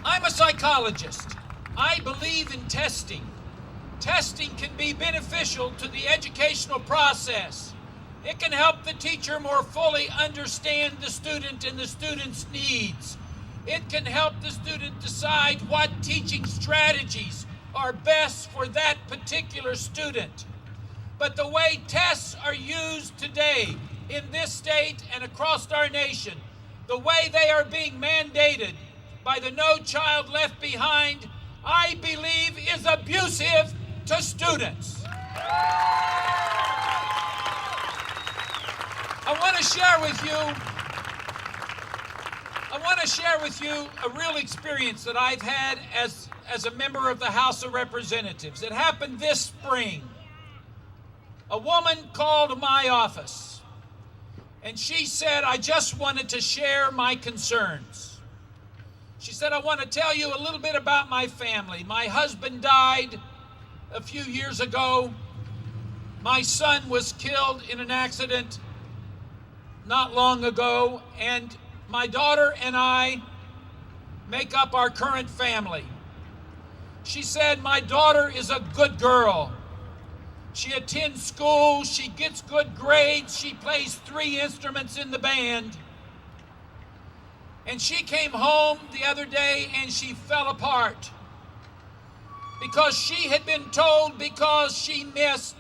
I'm a psychologist. I believe in testing. Testing can be beneficial to the educational process. It can help the teacher more fully understand the student and the student's needs. It can help the student decide what teaching strategies are best for that particular student. But the way tests are used today in this state and across our nation, the way they are being mandated by the No Child Left Behind, I believe is abusive to students. I want to share with you a real experience that I've had as a member of the House of Representatives. It happened this spring. A woman called my office and she said, I just wanted to share my concerns. She said, I want to tell you a little bit about my family. My husband died a few years ago. My son was killed in an accident not long ago, and my daughter and I make up our current family. She said, my daughter is a good girl. She attends school, she gets good grades, she plays 3 instruments in the band. And she came home the other day and she fell apart because she had been told because she missed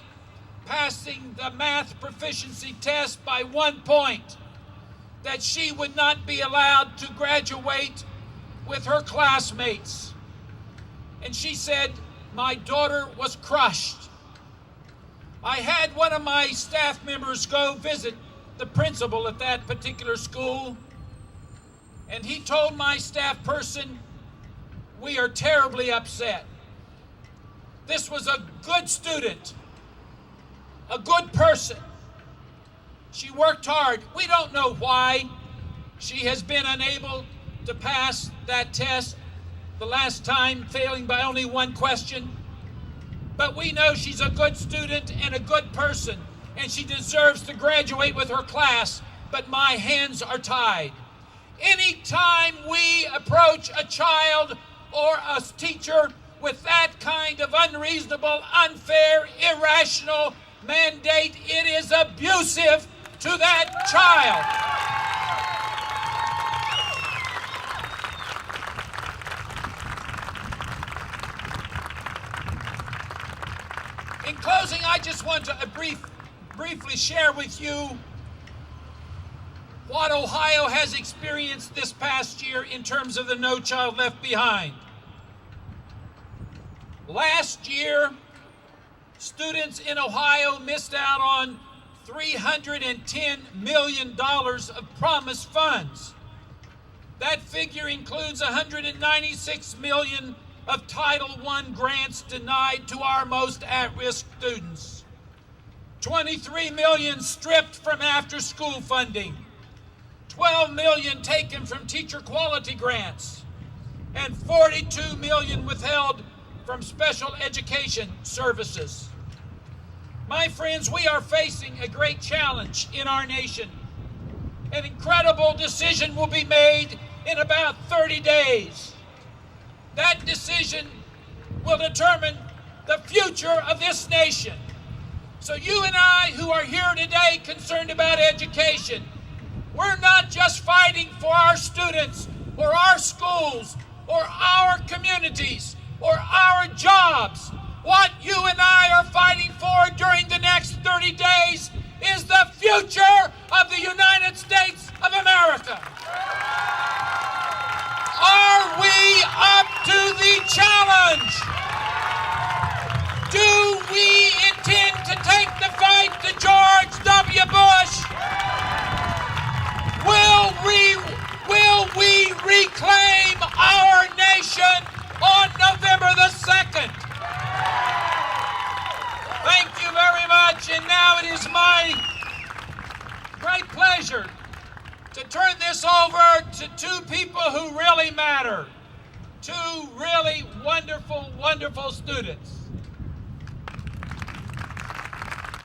passing the math proficiency test by 1 point that she would not be allowed to graduate with her classmates. And she said, my daughter was crushed. I had one of my staff members go visit the principal at that particular school, and he told my staff person, we are terribly upset. This was a good student, a good person. She worked hard. We don't know why she has been unable to pass that test, the last time failing by only 1 question. But we know she's a good student and a good person, and she deserves to graduate with her class, but my hands are tied. Anytime we approach a child or a teacher with that kind of unreasonable, unfair, irrational mandate, it is abusive to that child. In closing, I just want to briefly share with you what Ohio has experienced this past year in terms of the No Child Left Behind. Last year, students in Ohio missed out on $310 million of promised funds. That figure includes $196 million of Title I grants denied to our most at-risk students, $23 million stripped from after-school funding, $12 million taken from teacher quality grants, and $42 million withheld from special education services. My friends, we are facing a great challenge in our nation. An incredible decision will be made in about 30 days. That decision will determine the future of this nation. So you and I who are here today concerned about education, we're not just fighting for our students or our schools or our communities or our jobs. What you and I are fighting for during the next 30 days is the future of the United States of America. Are we up to the challenge? Do we intend to take the fight to George W. Bush? Will we reclaim our nation on November the 2nd? Thank you very much, and now it is my great pleasure to turn this over to 2 people who really matter, 2 really wonderful, wonderful students.